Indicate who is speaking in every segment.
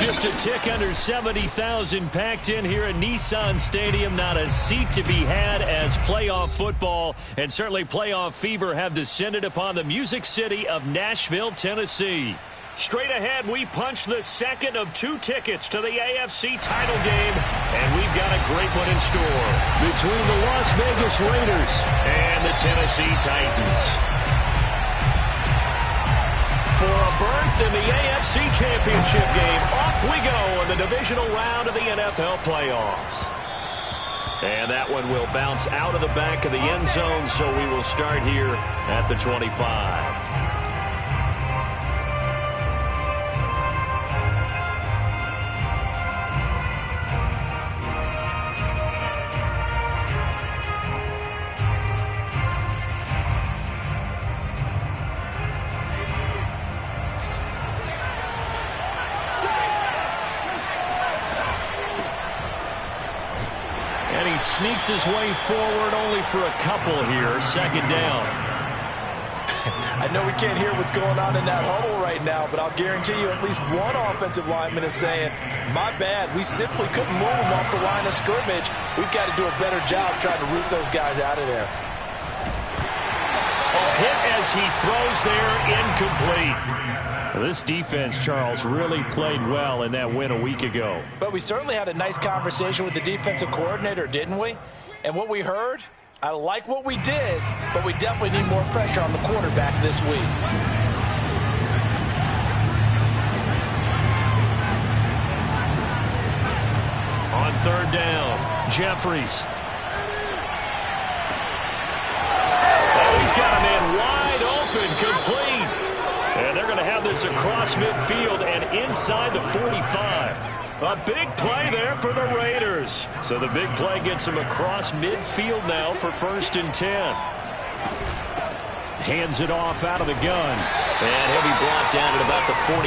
Speaker 1: Just a tick under 70,000 packed in here at Nissan Stadium. Not a seat to be had as playoff football and certainly playoff fever have descended upon the Music City of Nashville, Tennessee. Straight ahead, we punch the second of 2 tickets to the AFC title game, and we've got a great one in store between the Las Vegas Raiders and the Tennessee Titans. For a berth in the AFC Championship game, off we go in the divisional round of the NFL playoffs. And that one will bounce out of the back of the end zone, so we will start here at the 25. Sneaks his way forward only for a couple here. Second down.
Speaker 2: I know we can't hear what's going on in that huddle right now, but I'll guarantee you at least one offensive lineman is saying, my bad, we simply couldn't move them off the line of scrimmage. We've got to do a better job trying to root those guys out of there.
Speaker 1: A hit as he throws there, incomplete. This defense, Charles, really played well in that win a week ago.
Speaker 2: But we certainly had a nice conversation with the defensive coordinator, didn't we? And what we heard, I like what we did, but we definitely need more pressure on the quarterback this week.
Speaker 1: On third down, Jeffries. Oh, he's got a man wide open, complete. And they're going to have this across midfield and inside the 45. A big play there for the Raiders. So the big play gets them across midfield now for 1st and 10. Hands it off out of the gun. And he'll be brought down at about the 42.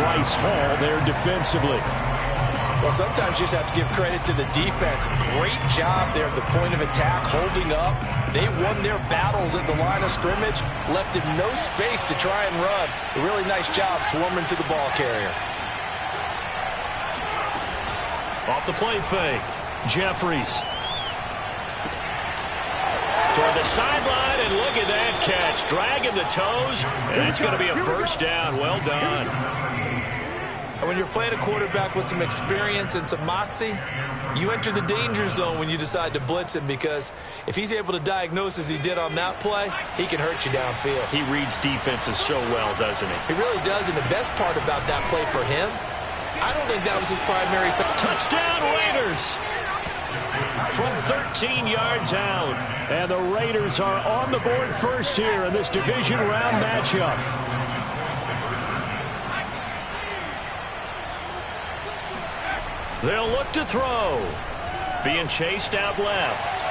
Speaker 1: Bryce Hall there defensively.
Speaker 2: Well, sometimes you just have to give credit to the defense. Great job there at the point of attack, holding up. They won their battles at the line of scrimmage, left him no space to try and run. A really nice job swarming to the ball carrier.
Speaker 1: Off the play fake, Jeffries. Toward the sideline, and look at that catch. Dragging the toes, and it's going to be a first down. Well done.
Speaker 2: And when you're playing a quarterback with some experience and some moxie, you enter the danger zone when you decide to blitz him, because if he's able to diagnose as he did on that play, he can hurt you downfield.
Speaker 1: He reads defenses so well, doesn't he?
Speaker 2: He really does, and the best part about that play for him, I don't think that was his primary
Speaker 1: touchdown Raiders from 13 yards out. And the Raiders are on the board first here in this division round matchup. They'll look to throw. Being chased out left.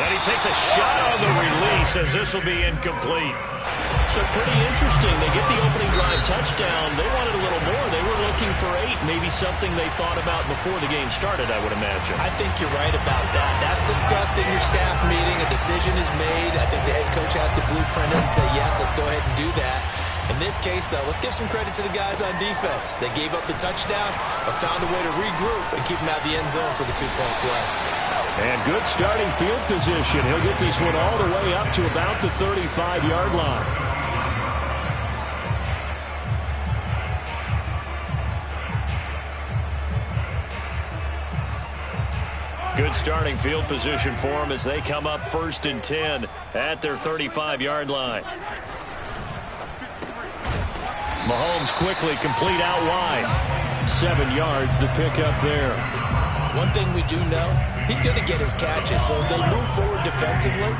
Speaker 1: And he takes a shot on the release as this will be incomplete. So pretty interesting. They get the opening drive touchdown. They wanted a little more. They were looking for 8, maybe something they thought about before the game started, I would imagine.
Speaker 2: I think you're right about that. That's discussed in your staff meeting. A decision is made. I think the head coach has to blueprint it and say, yes, let's go ahead and do that. In this case, though, let's give some credit to the guys on defense. They gave up the touchdown, but found a way to regroup and keep them out of the end zone for the 2-point play.
Speaker 1: And good starting field position. He'll get this one all the way up to about the 35-yard line. Good starting field position for them as they come up 1st and 10 at their 35-yard line. Mahomes quickly complete out wide. 7 yards, the pickup there.
Speaker 2: One thing we do know, he's going to get his catches. So as they move forward defensively,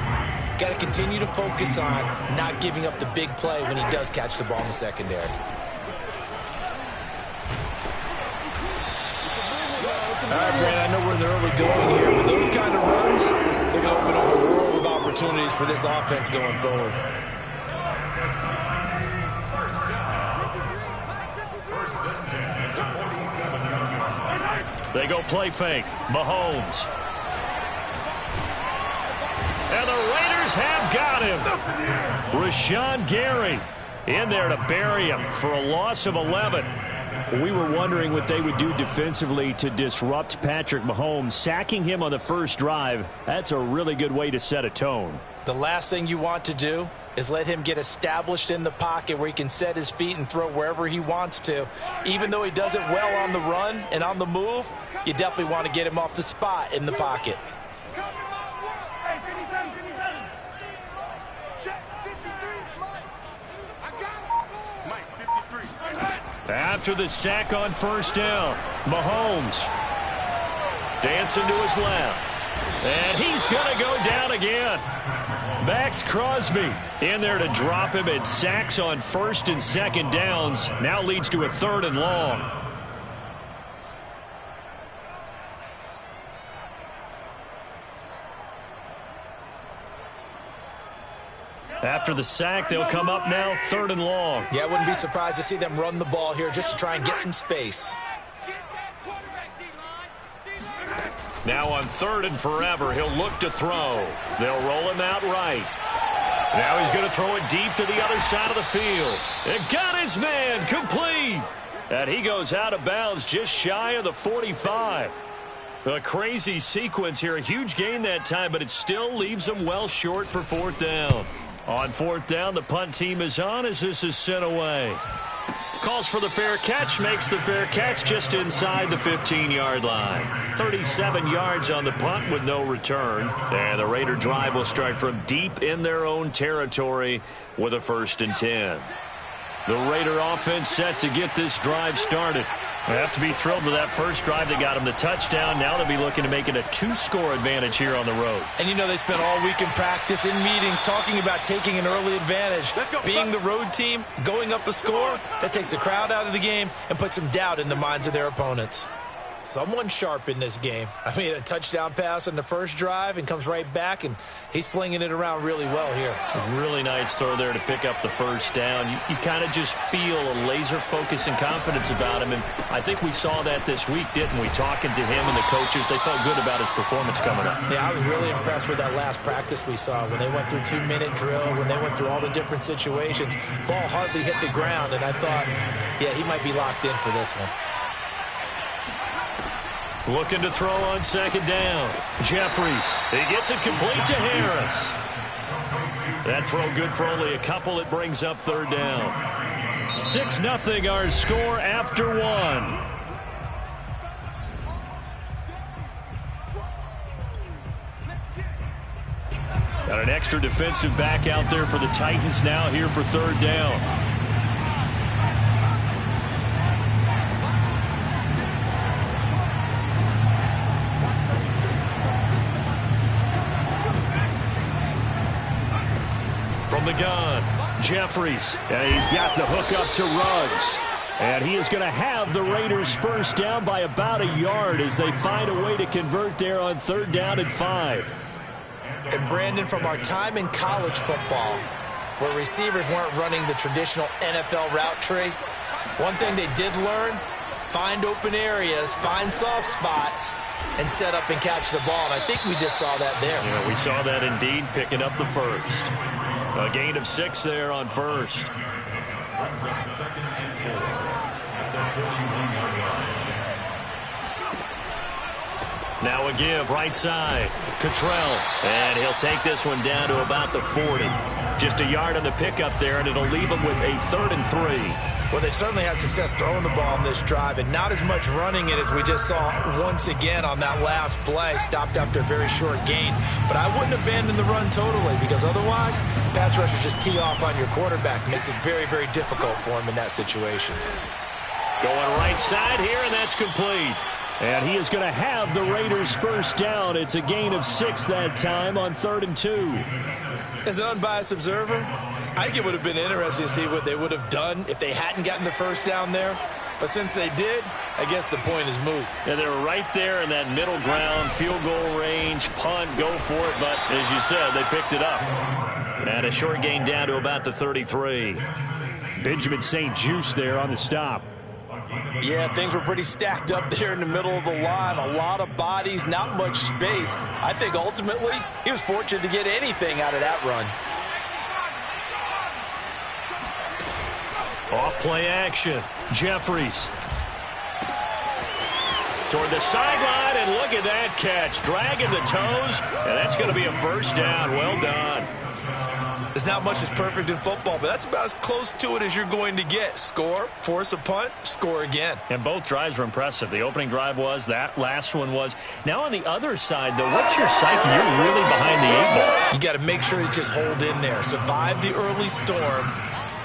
Speaker 2: got to continue to focus on not giving up the big play when he does catch the ball in the secondary. All right, Brandon, I know we're in the early going here, but those kind of runs, they're going to open up a world of opportunities for this offense going forward.
Speaker 1: They go play fake. Mahomes. And the Raiders have got him. Rashawn Gary. in there to bury him for a loss of 11.
Speaker 3: We were wondering what they would do defensively to disrupt Patrick Mahomes. Sacking him on the first drive, that's a really good way to set a tone.
Speaker 2: The last thing you want to do is let him get established in the pocket where he can set his feet and throw wherever he wants to. Even though he does it well on the run and on the move, you definitely want to get him off the spot in the pocket.
Speaker 1: After the sack on first down, Mahomes dancing to his left. And he's going to go down again. Max Crosby in there to drop him, and sacks on first and second downs. Now leads to a 3rd and long. After the sack, they'll come up now 3rd and long.
Speaker 2: Yeah, I wouldn't be surprised to see them run the ball here just to try and get some space.
Speaker 1: Now on 3rd and forever, he'll look to throw. They'll roll him out right. Now he's going to throw it deep to the other side of the field. And got his man complete. And he goes out of bounds just shy of the 45. A crazy sequence here. A huge gain that time, but it still leaves him well short for 4th down. On 4th down, the punt team is on as this is sent away. Calls for the fair catch, makes the fair catch just inside the 15-yard line. 37 yards on the punt with no return. And the Raider drive will start from deep in their own territory with a 1st and 10. The Raider offense set to get this drive started. They have to be thrilled with that first drive that got them the touchdown. Now they'll be looking to make it a 2-score advantage here on the road.
Speaker 2: And you know they spent all week in practice, in meetings, talking about taking an early advantage. Being the road team, going up a score, that takes the crowd out of the game and puts some doubt in the minds of their opponents. Someone sharp in this game. I mean, a touchdown pass on the first drive and comes right back, and he's flinging it around really well here.
Speaker 1: A really nice throw there to pick up the first down. You kind of just feel a laser focus and confidence about him, and I think we saw that this week, didn't we? Talking to him and the coaches, they felt good about his performance coming up.
Speaker 2: Yeah, I was really impressed with that last practice we saw when they went through 2-minute drill, when they went through all the different situations. Ball hardly hit the ground, and I thought, yeah, he might be locked in for this one.
Speaker 1: Looking to throw on 2nd down. Jeffries. He gets it complete to Harris. That throw good for only a couple. It brings up 3rd down. 6-0 our score after 1. Got an extra defensive back out there for the Titans now here for 3rd down. From the gun, Jeffries, and he's got the hook up to Ruggs. And he is going to have the Raiders first down by about a yard as they find a way to convert there on 3rd down and 5.
Speaker 2: And Brandon, from our time in college football, where receivers weren't running the traditional NFL route tree, one thing they did learn, find open areas, find soft spots, and set up and catch the ball. And I think we just saw that there.
Speaker 1: Yeah, we saw that indeed, picking up the first. A gain of 6 there on first. Now a give, right side. Cottrell, and he'll take this one down to about the 40. Just a yard on the pickup there, and it'll leave him with a 3rd and 3.
Speaker 2: Well, they certainly had success throwing the ball in this drive, and not as much running it as we just saw once again on that last play. Stopped after a very short gain. But I wouldn't abandon the run totally, because otherwise, pass rushers just tee off on your quarterback. Makes it very, very difficult for him in that situation.
Speaker 1: Going right side here, and that's complete. And he is going to have the Raiders first down. It's a gain of 6 that time on 3rd and 2.
Speaker 2: As an unbiased observer, I think it would have been interesting to see what they would have done if they hadn't gotten the first down there. But since they did, I guess the point is moot.
Speaker 1: Yeah, they were right there in that middle ground, field goal range, punt, go for it. But as you said, they picked it up. And a short gain down to about the 33.
Speaker 3: Benjamin St-Juste there on the stop.
Speaker 2: Yeah, things were pretty stacked up there in the middle of the line. A lot of bodies, not much space. I think ultimately he was fortunate to get anything out of that run.
Speaker 1: Off play action. Jeffries. Toward the sideline, and look at that catch. Dragging the toes, and that's going to be a first down. Well done.
Speaker 2: There's not much that's perfect in football, but that's about as close to it as you're going to get. Score, force a punt, score again.
Speaker 1: And both drives were impressive. The opening drive was, that last one was. Now on the other side, though, what's your psyche? You're really behind the 8 ball.
Speaker 2: You got to make sure you just hold in there. Survive the early storm,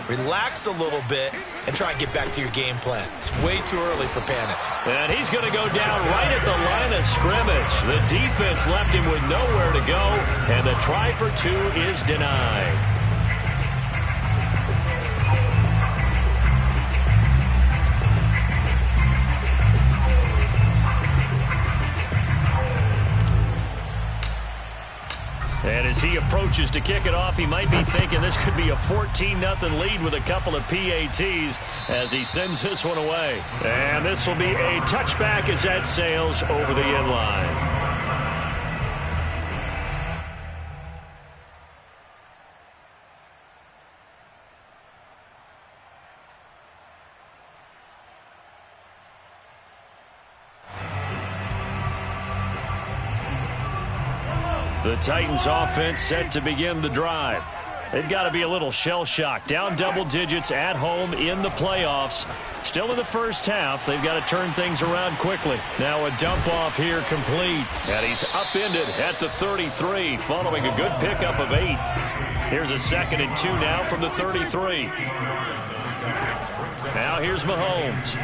Speaker 2: relax a little bit, and try and get back to your game plan. It's way too early for panic.
Speaker 1: And he's going to go down right at the line of scrimmage. The defense left him with nowhere to go, and the try for 2 is denied. And as he approaches to kick it off, he might be thinking this could be a 14-0 lead with a couple of PATs as he sends this one away. And this will be a touchback as that sails over the end line. The Titans offense set to begin the drive. They've got to be a little shell-shocked. Down double digits at home in the playoffs. Still in the first half. They've got to turn things around quickly. Now a dump off here complete. And he's upended at the 33 following a good pickup of 8. Here's a 2nd and 2 now from the 33. Now here's Mahomes.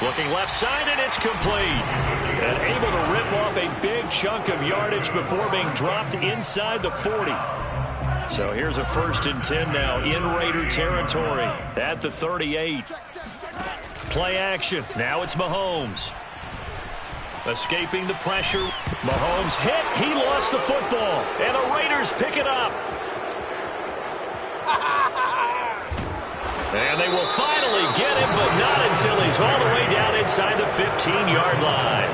Speaker 1: Looking left side, and it's complete. And able to rip off a big chunk of yardage before being dropped inside the 40. So here's a 1st and 10 now in Raider territory at the 38. Play action. Now it's Mahomes. Escaping the pressure. Mahomes hit. He lost the football. And the Raiders pick it up. And they will finally get him, but not until he's all the way down inside the 15-yard line.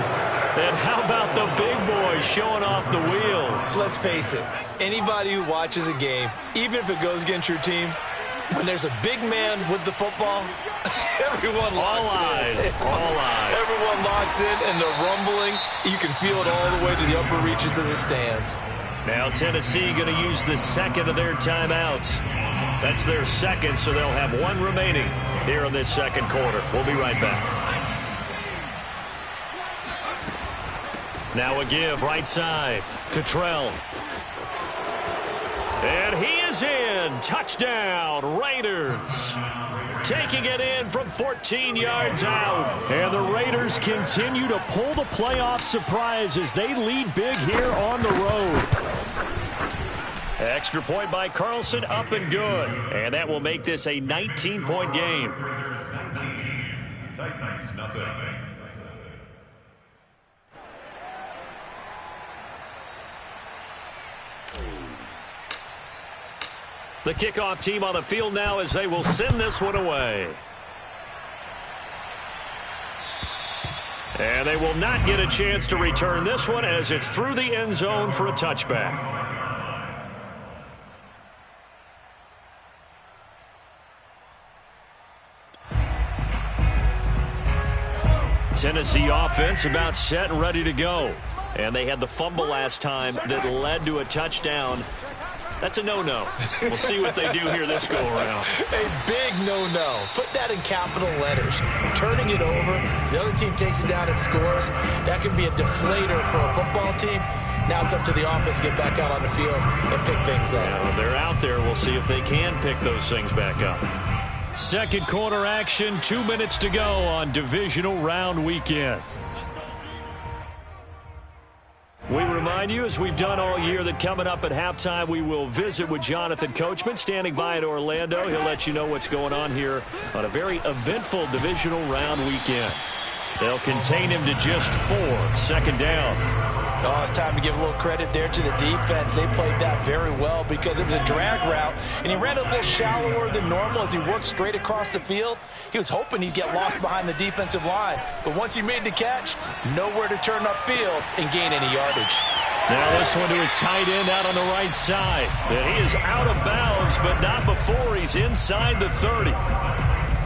Speaker 1: And how about the big boys showing off the wheels?
Speaker 2: Let's face it, anybody who watches a game, even if it goes against your team, when there's a big man with the football, everyone locks in.
Speaker 1: All eyes.
Speaker 2: Everyone locks in, and the rumbling, you can feel it all the way to the upper reaches of the stands.
Speaker 1: Now Tennessee going to use the 2nd of their timeouts. That's their 2nd, so they'll have 1 remaining here in this 2nd quarter. We'll be right back. Now a give right side. Cottrell. And he is in. Touchdown, Raiders. Taking it in from 14 yards out. And the Raiders continue to pull the playoff surprise as they lead big here on the road. Extra point by Carlson, up and good. And that will make this a 19-point game. The kickoff team on the field now as they will send this one away. And they will not get a chance to return this one as it's through the end zone for a touchback. Tennessee offense about set and ready to go. And they had the fumble last time that led to a touchdown. That's a no-no. We'll see what they do here this go-around.
Speaker 2: A big no-no. Put that in capital letters. Turning it over, the other team takes it down and scores. That can be a deflator for a football team. Now it's up to the offense to get back out on the field and pick things up.
Speaker 1: Yeah, they're out there. We'll see if they can pick those things back up. 2nd quarter action, 2 minutes to go on divisional round weekend. We remind you, as we've done all year, that coming up at halftime, we will visit with Jonathan Coachman, standing by in Orlando. He'll let you know what's going on here on a very eventful divisional round weekend. They'll contain him to just 4, 2nd down.
Speaker 2: Oh, it's time to give a little credit there to the defense. They played that very well because it was a drag route, and he ran a little shallower than normal as he worked straight across the field. He was hoping he'd get lost behind the defensive line, but once he made the catch, nowhere to turn upfield and gain any yardage.
Speaker 1: Now this one to his tight end out on the right side. And he is out of bounds, but not before he's inside the 30.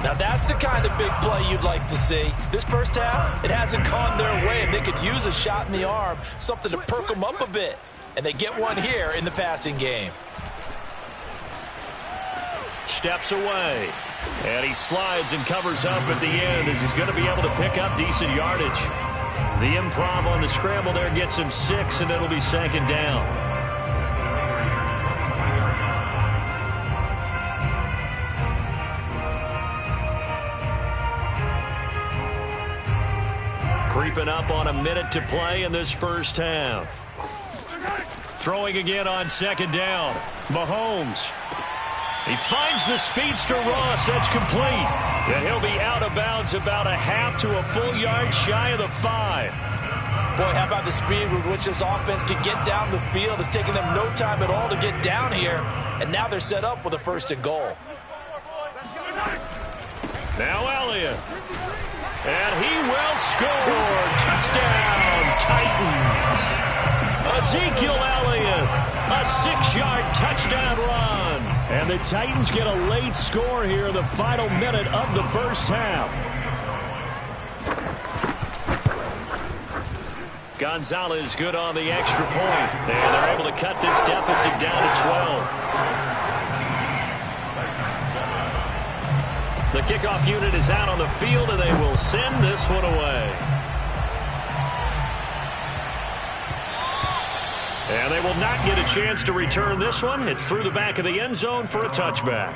Speaker 2: Now that's the kind of big play you'd like to see. This first half, it hasn't gone their way, and they could use a shot in the arm, something to perk them up a bit. And they get one here in the passing game.
Speaker 1: Steps away. And he slides and covers up at the end as he's going to be able to pick up decent yardage. The improv on the scramble there gets him 6, and it'll be second down. Creeping up on a minute to play in this first half. Throwing again on second down. Mahomes. He finds the speedster Ross. That's complete. And he'll be out of bounds about a half to a full yard shy of the 5.
Speaker 2: Boy, how about the speed with which this offense can get down the field? It's taken them no time at all to get down here. And now they're set up with a 1st and goal.
Speaker 1: Now Elliott. And he will score. Touchdown, Titans. Ezekiel Elliott, a 6-yard touchdown run. And the Titans get a late score here in the final minute of the first half. Gonzalez good on the extra point. And they're able to cut this deficit down to 12. The kickoff unit is out on the field, and they will send this one away. And they will not get a chance to return this one. It's through the back of the end zone for a touchback.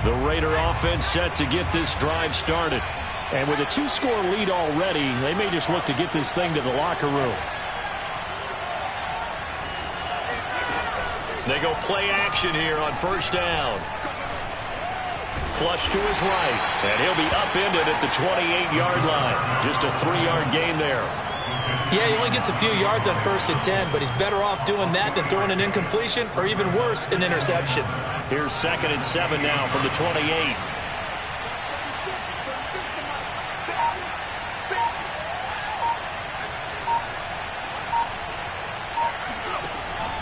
Speaker 1: The Raider offense set to get this drive started. And with a 2-score lead already, they may just look to get this thing to the locker room. They go play action here on first down. Flush to his right, and he'll be upended at the 28-yard line. Just a 3-yard gain there.
Speaker 2: Yeah, he only gets a few yards on 1st and 10, but he's better off doing that than throwing an incompletion or even worse, an interception.
Speaker 1: Here's 2nd and 7 now from the 28.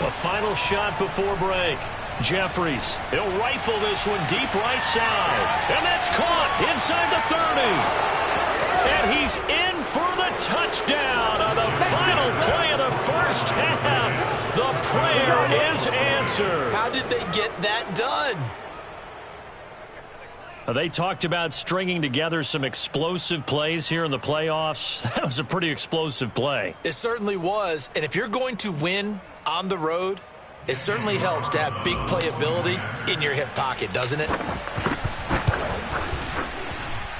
Speaker 1: A final shot before break. Jeffries, he'll rifle this one deep right side. And that's caught inside the 30. And he's in for the touchdown on the final play of the first half. The prayer is answered.
Speaker 2: How did they get that done?
Speaker 1: They talked about stringing together some explosive plays here in the playoffs. That was a pretty explosive play.
Speaker 2: It certainly was. And if you're going to win on the road, it certainly helps to have big playability in your hip pocket, doesn't it?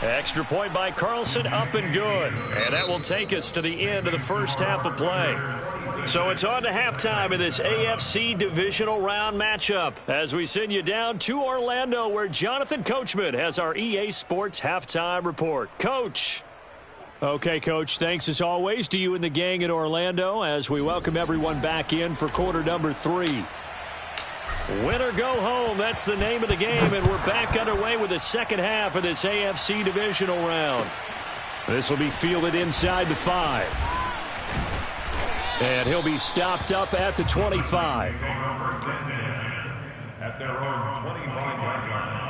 Speaker 1: Extra point by Carlson, up and good. And that will take us to the end of the first half of play. So it's on to halftime of this AFC divisional round matchup as we send you down to Orlando where Jonathan Coachman has our EA Sports halftime report. Coach. Okay, Coach, thanks as always to you and the gang in Orlando as we welcome everyone back in for quarter number 3. Win or go home, that's the name of the game, and we're back underway with the second half of this AFC divisional round. This will be fielded inside the 5. And he'll be stopped up at the 25.
Speaker 4: At their own 25-yard line.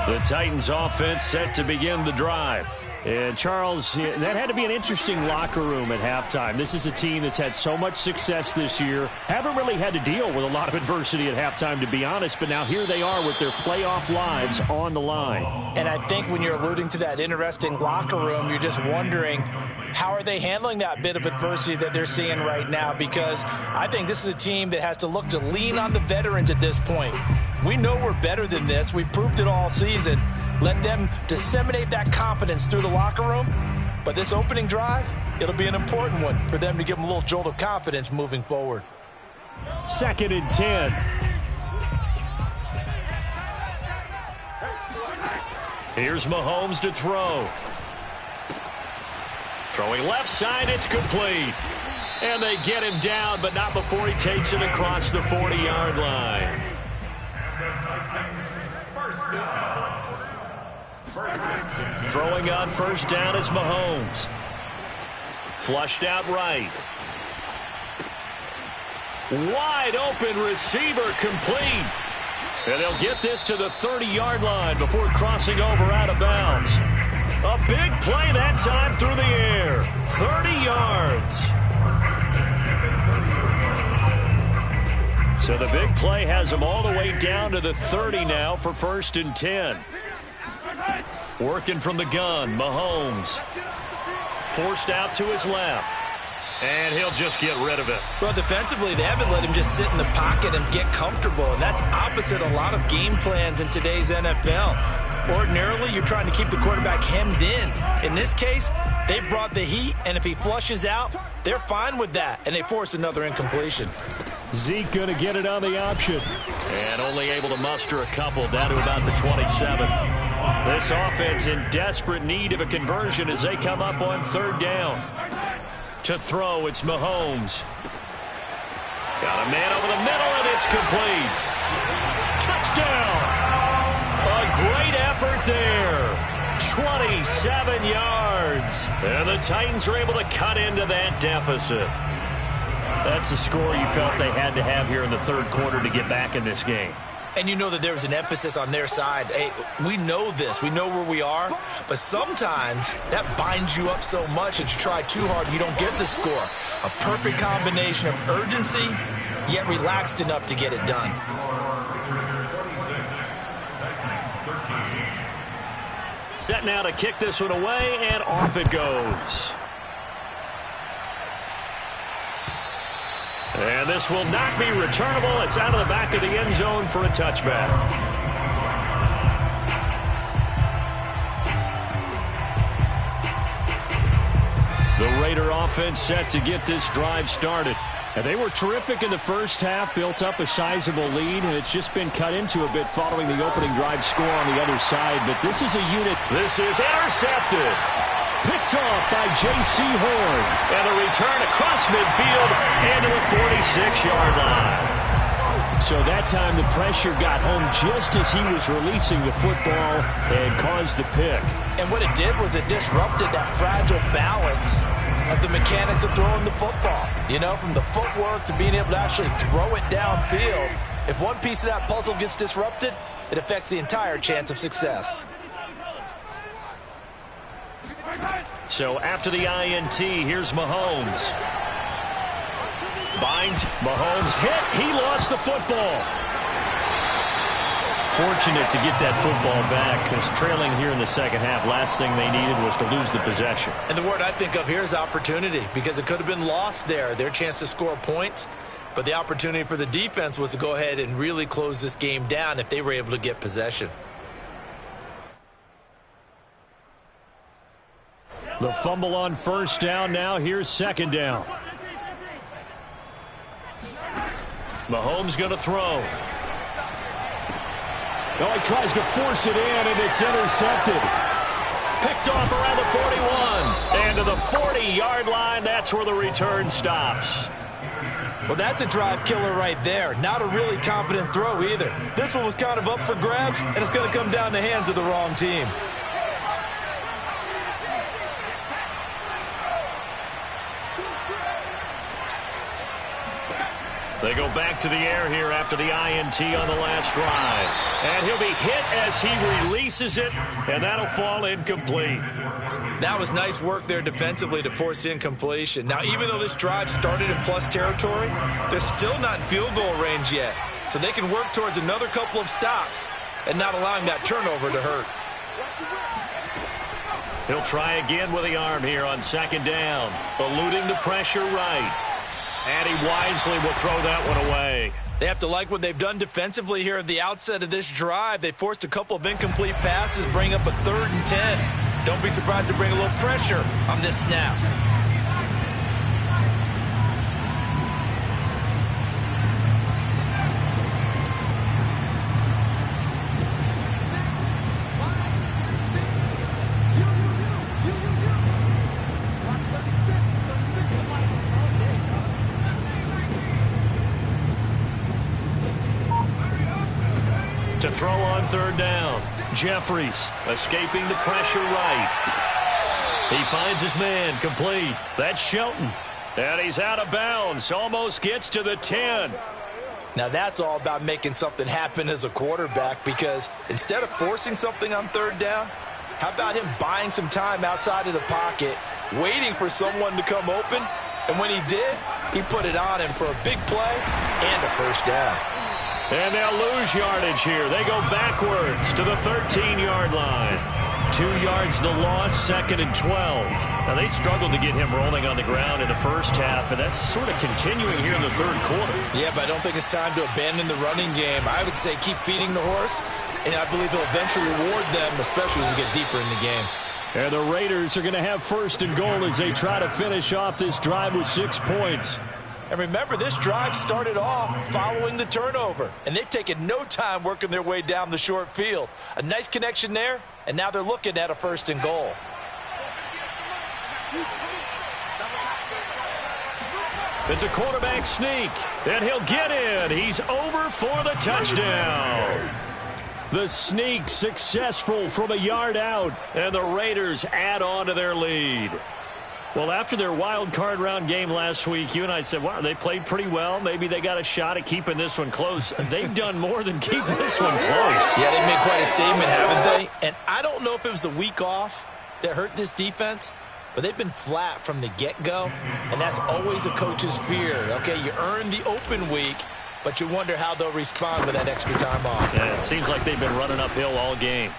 Speaker 1: The Titans offense set to begin the drive. And, Charles, that had to be an interesting locker room at halftime. This is a team that's had so much success this year. Haven't really had to deal with a lot of adversity at halftime, to be honest. But now here they are with their playoff lives on the line.
Speaker 2: And I think when you're alluding to that interesting locker room, you're just wondering, how are they handling that bit of adversity that they're seeing right now? Because I think this is a team that has to look to lean on the veterans at this point. We know we're better than this. We've proved it all season. Let them disseminate that confidence through the locker room. But this opening drive, it'll be an important one for them to give them a little jolt of confidence moving forward.
Speaker 3: 2nd and 10.
Speaker 1: Here's Mahomes to throw. Throwing left side, it's complete. And they get him down, but not before he takes it across the 40-yard line. Throwing on first down is Mahomes. Flushed out right. Wide open receiver complete. And they'll get this to the 30-yard line before crossing over out of bounds. A big play that time through the air. 30 yards. So the big play has them all the way down to the 30 now for 1st and 10. Working from the gun, Mahomes. Forced out to his left. And he'll just get rid of it.
Speaker 2: Well, defensively, they haven't let him just sit in the pocket and get comfortable, and that's opposite a lot of game plans in today's NFL. Ordinarily, you're trying to keep the quarterback hemmed in. In this case, they brought the heat, and if he flushes out, they're fine with that, and they force another incompletion.
Speaker 3: Zeke going to get it on the option.
Speaker 1: And only able to muster a couple down to about the 27. This offense in desperate need of a conversion as they come up on 3rd down. To throw, it's Mahomes. Got a man over the middle, and it's complete. Touchdown! A great effort there. 27 yards. And the Titans are able to cut into that deficit. That's a score you felt they had to have here in the 3rd quarter to get back in this game.
Speaker 2: And you know that there was an emphasis on their side. Hey, we know this. We know where we are. But sometimes that binds you up so much that you try too hard and you don't get the score. A perfect combination of urgency, yet relaxed enough to get it done.
Speaker 1: Set now to kick this one away, and off it goes. And this will not be returnable. It's out of the back of the end zone for a touchback. The Raider offense set to get this drive started. And they were terrific in the first half, built up a sizable lead, and it's just been cut into a bit following the opening drive score on the other side. But this is a unit. This is intercepted. Picked off by J.C. Horn. And a return across midfield and to the 46-yard line. So that time the pressure got home just as he was releasing the football and caused the pick.
Speaker 2: And what it did was it disrupted that fragile balance of the mechanics of throwing the football. You know, from the footwork to being able to actually throw it downfield. If one piece of that puzzle gets disrupted, it affects the entire chance of success.
Speaker 1: So after the INT, here's Mahomes. Bind, Mahomes hit, he lost the football. Fortunate to get that football back because trailing here in the second half, last thing they needed was to lose the possession.
Speaker 2: And the word I think of here is opportunity because it could have been lost there, their chance to score points. But the opportunity for the defense was to go ahead and really close this game down if they were able to get possession.
Speaker 3: The fumble on first down now. Here's 2nd down.
Speaker 1: Mahomes going to throw.
Speaker 3: Oh, he tries to force it in, and it's intercepted.
Speaker 1: Picked off around the 41. And to the 40-yard line, that's where the return stops.
Speaker 2: Well, that's a drive killer right there. Not a really confident throw either. This one was kind of up for grabs, and it's going to come down the hands of the wrong team.
Speaker 1: They go back to the air here after the INT on the last drive. And he'll be hit as he releases it, and that'll fall incomplete.
Speaker 2: That was nice work there defensively to force incompletion. Now, even though this drive started in plus territory, they're still not in field goal range yet. So they can work towards another couple of stops and not allowing that turnover to hurt.
Speaker 1: He'll try again with the arm here on 2nd down. Eluding the pressure right. And he wisely will throw that one away.
Speaker 2: They have to like what they've done defensively here at the outset of this drive. They forced a couple of incomplete passes, bring up a 3rd and 10. Don't be surprised to bring a little pressure on this snap.
Speaker 1: throw on third down. Jeffries escaping the pressure right. He finds his man, complete. That's Shelton. And he's out of bounds. Almost gets to the 10.
Speaker 2: Now that's all about making something happen as a quarterback, because instead of forcing something on third down, how about him buying some time outside of the pocket, waiting for someone to come open, and when he did, he put it on him for a big play and a first down.
Speaker 1: And they'll lose yardage here. They go backwards to the 13-yard line. 2 yards the loss, 2nd and 12. Now, they struggled to get him rolling on the ground in the first half, and that's sort of continuing here in the third quarter.
Speaker 2: Yeah, but I don't think it's time to abandon the running game. I would say keep feeding the horse, and I believe he'll eventually reward them, especially as we get deeper in the game.
Speaker 3: And the Raiders are going to have 1st and goal as they try to finish off this drive with 6 points.
Speaker 2: And remember, this drive started off following the turnover, and they've taken no time working their way down the short field. A nice connection there, and now they're looking at a 1st and goal.
Speaker 1: It's a quarterback sneak, and he'll get in. He's over for the touchdown. The sneak successful from a yard out, and the Raiders add on to their lead. Well, after their wild card round game last week, you and I said, wow, they played pretty well. Maybe they got a shot at keeping this one close. They've done more than keep this one close.
Speaker 2: Yeah, they made quite a statement, haven't they? And I don't know if it was the week off that hurt this defense, but they've been flat from the get-go, and that's always a coach's fear. Okay, you earn the open week, but you wonder how they'll respond with that extra time off.
Speaker 1: Yeah, it seems like they've been running uphill all game.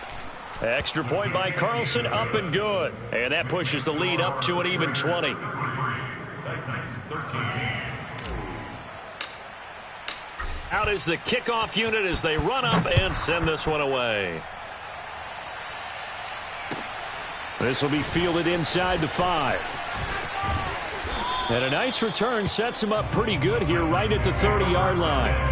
Speaker 1: Extra point by Carlson, up and good. And that pushes the lead up to an even 20. Out is the kickoff unit as they run up and send this one away. This will be fielded inside the 5. And a nice return sets him up pretty good here right at the 30-yard line.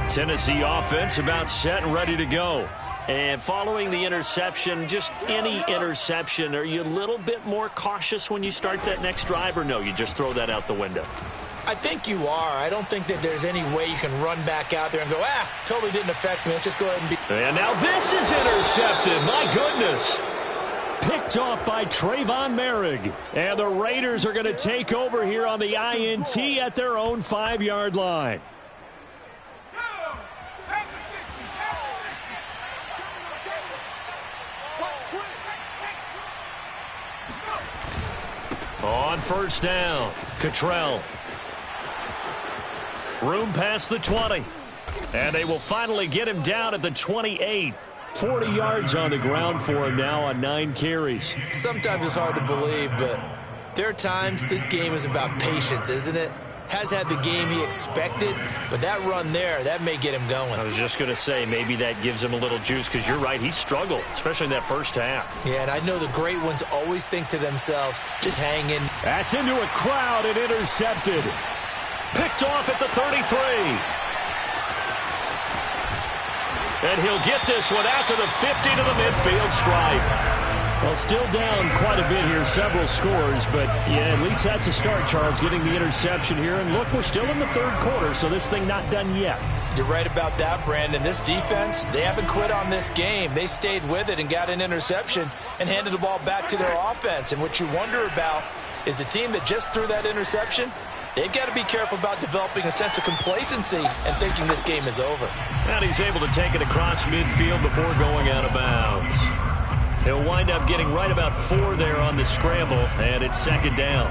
Speaker 1: Tennessee offense about set and ready to go. And following the interception, just any interception, are you a little bit more cautious when you start that next drive, or no, you just throw that out the window?
Speaker 2: I think you are. I don't think that there's any way you can run back out there and go, totally didn't affect me. Let's just go ahead and be.
Speaker 1: And now this is intercepted. My goodness.
Speaker 3: Picked off by Trayvon Merrick. And the Raiders are going to take over here on the INT at their own 5-yard line.
Speaker 1: On first down, Cottrell. Room past the 20. And they will finally get him down at the 28. 40 yards on the ground for him now on 9 carries.
Speaker 2: Sometimes it's hard to believe, but there are times this game is about patience, isn't it? Has had the game he expected, but that run there, that may get him going.
Speaker 1: I was just going to say, maybe that gives him a little juice, because you're right, he struggled, especially in that first half.
Speaker 2: Yeah, and I know the great ones always think to themselves, just hang in.
Speaker 3: That's into a crowd and intercepted.
Speaker 1: Picked off at the 33. And he'll get this one out to the 50 to the midfield stripe.
Speaker 3: Well, still down quite a bit here, several scores, but yeah, at least that's a start, Charles, getting the interception here. And look, we're still in the third quarter, so this thing not done yet.
Speaker 2: You're right about that, Brandon. This defense, they haven't quit on this game. They stayed with it and got an interception and handed the ball back to their offense. And what you wonder about is the team that just threw that interception, they've got to be careful about developing a sense of complacency and thinking this game is over.
Speaker 1: And he's able to take it across midfield before going out of bounds. He'll wind up getting right about 4 there on the scramble, and it's 2nd down.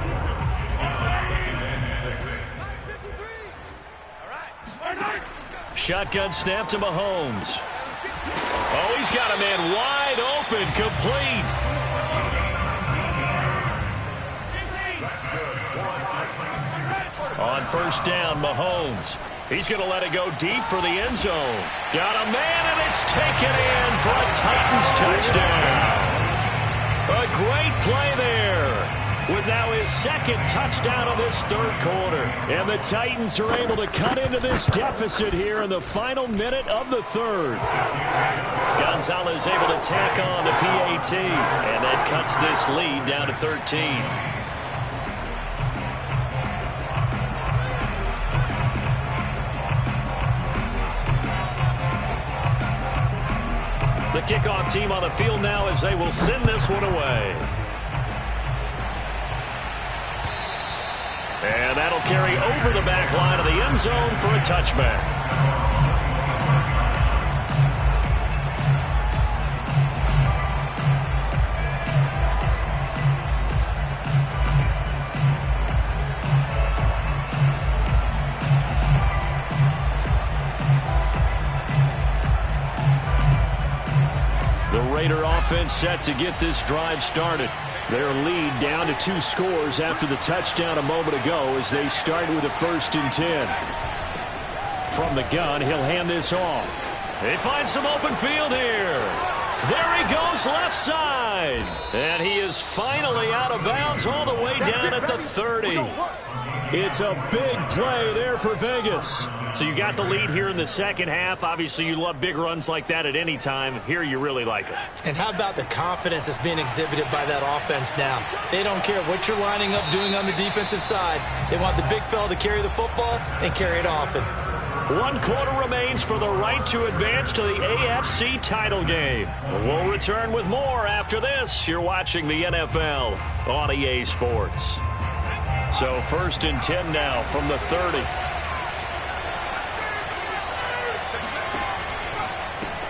Speaker 1: Shotgun snap to Mahomes. Oh, he's got a man wide open, complete. On first down, Mahomes. He's going to let it go deep for the end zone. Got a man, and it's taken in for a Titans touchdown. A great play there. with now his second touchdown of this third quarter.
Speaker 3: And the Titans are able to cut into this deficit here in the final minute of the third.
Speaker 1: Gonzalez able to tack on the PAT, and that cuts this lead down to 13. The kickoff team on the field now as they will send this one away. And that'll carry over the back line of the end zone for a touchback.
Speaker 3: Raider offense set to get this drive started. Their lead down to 2 scores after the touchdown a moment ago as they start with a 1st and 10. From the gun, he'll hand this off.
Speaker 1: They find some open field here. There he goes left side. And he is finally out of bounds all the way down at the 30.
Speaker 3: It's a big play there for Vegas.
Speaker 1: So you got the lead here in the second half. Obviously, you love big runs like that at any time. Here, you really like it.
Speaker 2: And how about the confidence that's being exhibited by that offense now? They don't care what you're lining up doing on the defensive side. They want the big fella to carry the football and carry it often.
Speaker 1: 1 quarter remains for the right to advance to the AFC title game. We'll return with more after this. You're watching the NFL on EA Sports.
Speaker 3: So 1st and 10 now from the 30.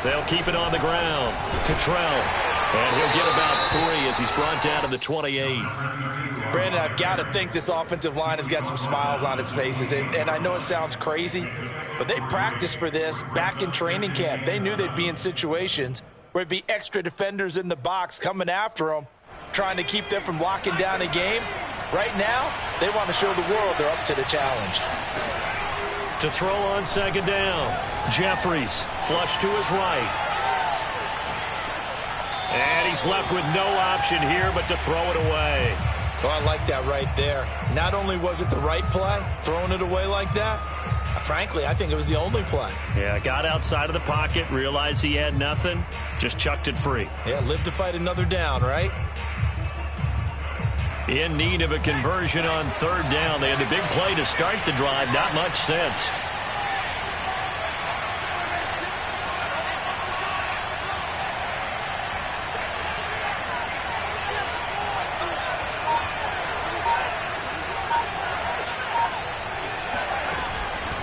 Speaker 1: They'll keep it on the ground. Cottrell. And he'll get about 3 as he's brought down to the 28.
Speaker 2: Brandon, I've got to think this offensive line has got some smiles on its faces. And I know it sounds crazy, but they practiced for this back in training camp. They knew they'd be in situations where it'd be extra defenders in the box coming after them, trying to keep them from locking down a game. Right now, they want to show the world they're up to the challenge.
Speaker 1: To throw on 2nd down. Jeffries, flush to his right. And he's left with no option here but to throw it away.
Speaker 2: Oh, I like that right there. Not only was it the right play, throwing it away like that, frankly, I think it was the only play.
Speaker 1: Yeah, got outside of the pocket, realized he had nothing, just chucked it free.
Speaker 2: Yeah, live to fight another down, right?
Speaker 1: In need of a conversion on 3rd down. They had the big play to start the drive. Not much sense.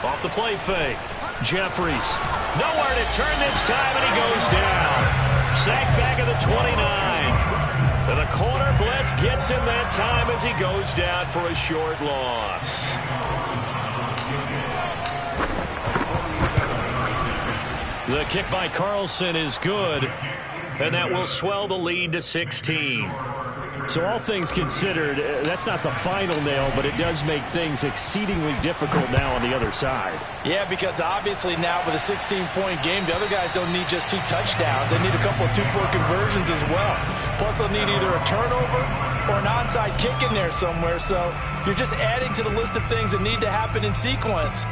Speaker 1: Off the play fake. Jeffries. Nowhere to turn this time, and he goes down. Sacked back at the 29. And the corner blitz gets him that time as he goes down for a short loss. The kick by Carlson is good, and that will swell the lead to 16.
Speaker 3: So all things considered, that's not the final nail, but it does make things exceedingly difficult now on the other side.
Speaker 2: Yeah, because obviously now with a 16-point game, the other guys don't need just 2 touchdowns. They need a couple of 2-point conversions as well. Plus, they'll need either a turnover or an onside kick in there somewhere. So you're just adding to the list of things that need to happen in sequence.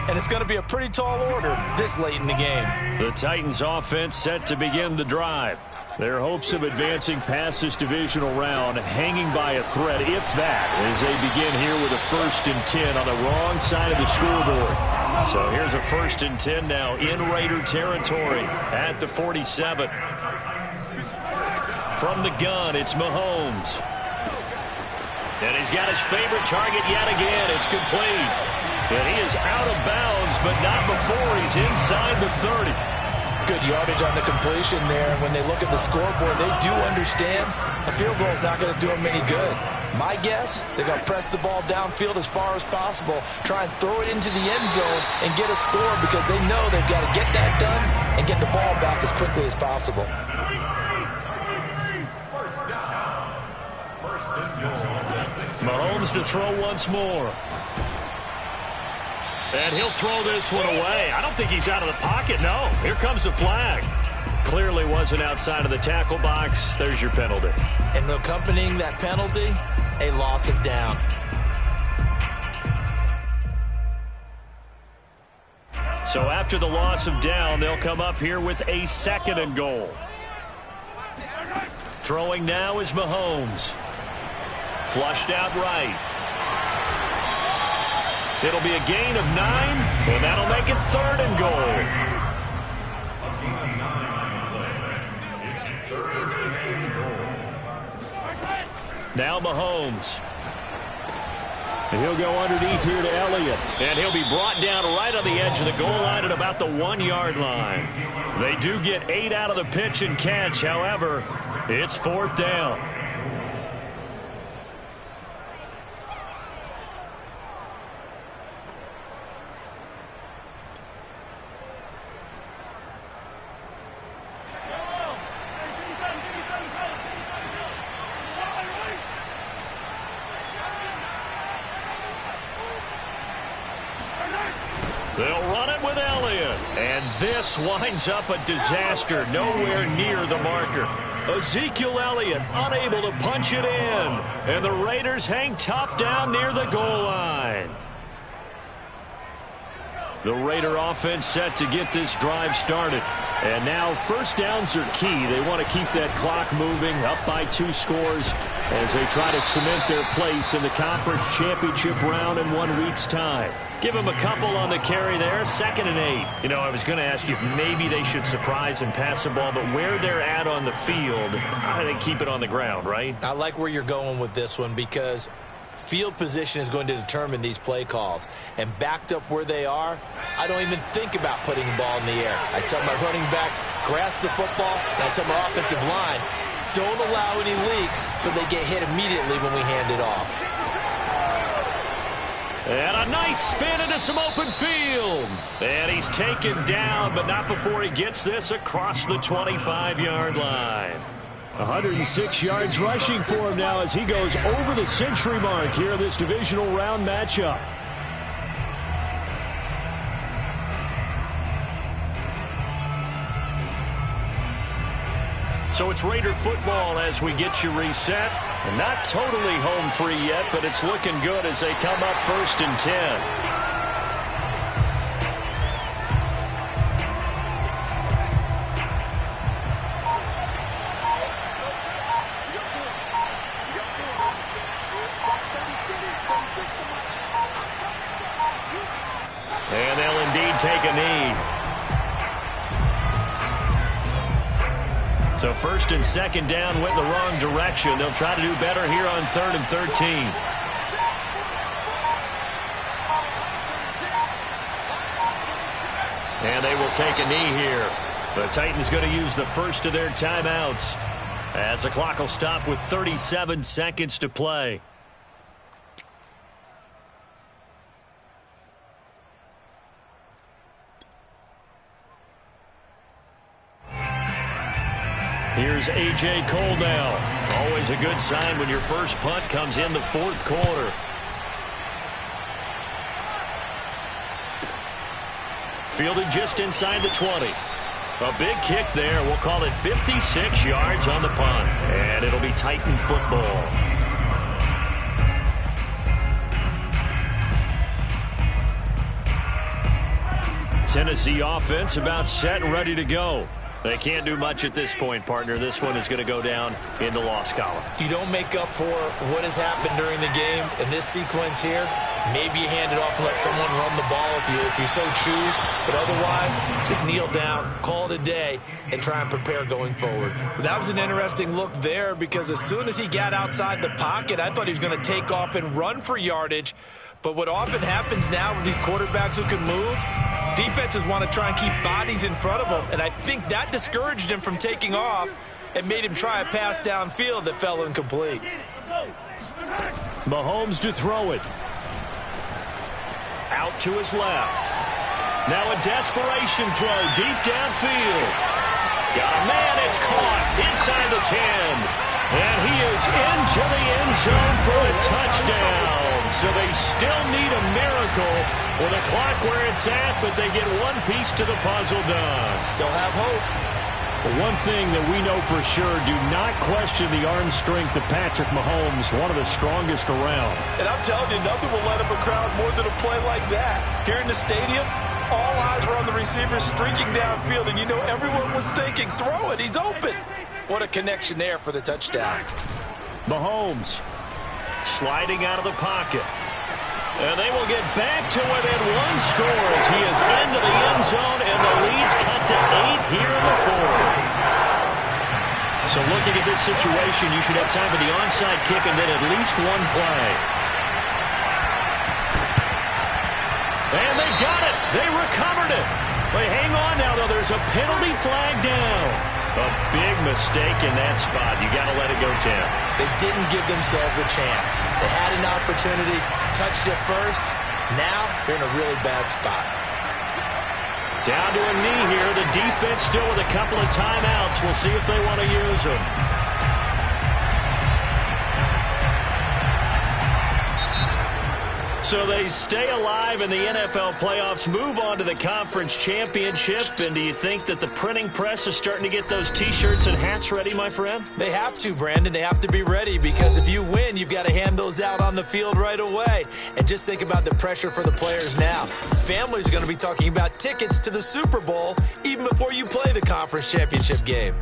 Speaker 2: And it's going to be a pretty tall order this late in the game.
Speaker 3: The Titans offense set to begin the drive. Their hopes of advancing past this divisional round hanging by a thread, if that, as they begin here with a 1st and 10 on the wrong side of the scoreboard.
Speaker 1: So here's a 1st and 10 now in Raider territory at the 47. From the gun, it's Mahomes. And he's got his favorite target yet again. It's complete. And he is out of bounds, but not before he's inside the 30.
Speaker 2: Good yardage on the completion there. When they look at the scoreboard, they do understand a field goal is not going to do them any good. My guess, they're going to press the ball downfield as far as possible, try and throw it into the end zone and get a score because they know they've got to get that done and get the ball back as quickly as possible.
Speaker 1: Mahomes to throw once more. And he'll throw this one away. I don't think he's out of the pocket, no. Here comes the flag. clearly wasn't outside of the tackle box. There's your penalty.
Speaker 2: And accompanying that penalty, a loss of down.
Speaker 1: So after the loss of down, they'll come up here with a 2nd and goal. Throwing now is Mahomes. Flushed out right. It'll be a gain of 9, and that'll make it 3rd and goal. Now Mahomes. He'll go underneath here to Elliott. And he'll be brought down right on the edge of the goal line at about the 1-yard line. They do get 8 out of the pitch and catch. However, it's 4th down. They'll run it with Elliott. And this winds up a disaster. Nowhere near the marker. Ezekiel Elliott unable to punch it in. And the Raiders hang tough down near the goal line. The Raider offense set to get this drive started. And now 1st downs are key. They want to keep that clock moving, up by 2 scores as they try to cement their place in the conference championship round in 1 week's time. Give them a couple on the carry there, 2nd and 8. You know, I was going to ask you if maybe they should surprise and pass the ball, but where they're at on the field, they keep it on the ground, right?
Speaker 2: I like where you're going with this one because field position is going to determine these play calls. And backed up where they are, I don't even think about putting the ball in the air. I tell my running backs, grasp the football, and I tell my offensive line, don't allow any leaks so they get hit immediately when we hand it off.
Speaker 1: And a nice spin into some open field. And he's taken down, but not before he gets this across the 25-yard line. 106 yards rushing for him now as he goes over the century mark here in this divisional round matchup. So it's Raider football as we get you reset. And not totally home free yet, but it's looking good as they come up 1st and 10. And they'll indeed take a knee. So 1st and 2nd down went in the wrong direction. They'll try to do better here on 3rd and 13. And they will take a knee here. The Titans going to use the first of their timeouts as the clock will stop with 37 seconds to play. Here's A.J. Cole now. Always a good sign when your first punt comes in the 4th quarter. Fielded just inside the 20. A big kick there. We'll call it 56 yards on the punt. And it'll be Titan football. Tennessee offense about set and ready to go. They can't do much at this point, partner. This one is going to go down in the loss column.
Speaker 2: You don't make up for what has happened during the game in this sequence here. Maybe you hand it off and let someone run the ball if you so choose. But otherwise, just kneel down, call it a day, and try and prepare going forward.
Speaker 5: That was an interesting look there because as soon as he got outside the pocket, I thought he was going to take off and run for yardage. But what often happens now with these quarterbacks who can move, defenses want to try and keep bodies in front of them, and I think that discouraged him from taking off and made him try a pass downfield that fell incomplete.
Speaker 1: Mahomes to throw it. Out to his left. Now a desperation throw deep downfield. Got a man, it's caught inside the 10. And he is into the end zone for a touchdown. So they still need a miracle with the clock where it's at, but they get one piece to the puzzle done.
Speaker 2: Still have hope.
Speaker 3: But one thing that we know for sure, do not question the arm strength of Patrick Mahomes, one of the strongest around.
Speaker 5: And I'm telling you, nothing will let up a crowd more than a play like that. Here in the stadium, all eyes were on the receiver streaking downfield, and you know everyone was thinking, throw it, he's open. What a connection there for the touchdown.
Speaker 1: Mahomes sliding out of the pocket. And they will get back to within one score as he is into the end zone, and the lead's cut to 8 here in the fourth. So looking at this situation, you should have time for the onside kick and then at least one play. And they got it. They recovered it. They hang on now, though. There's a penalty flag down. A big mistake in that spot. You got to let it go, Tim.
Speaker 2: They didn't give themselves a chance. They had an opportunity, touched it first. Now they're in a really bad spot.
Speaker 1: Down to a knee here. The defense still with a couple of timeouts. We'll see if they want to use them. So they stay alive in the NFL playoffs, move on to the conference championship. And do you think that the printing press is starting to get those T-shirts and hats ready, my friend?
Speaker 2: They have to, Brandon. They have to be ready because if you win, you've got to hand those out on the field right away. And just think about the pressure for the players now. Families are going to be talking about tickets to the Super Bowl even before you play the conference championship game.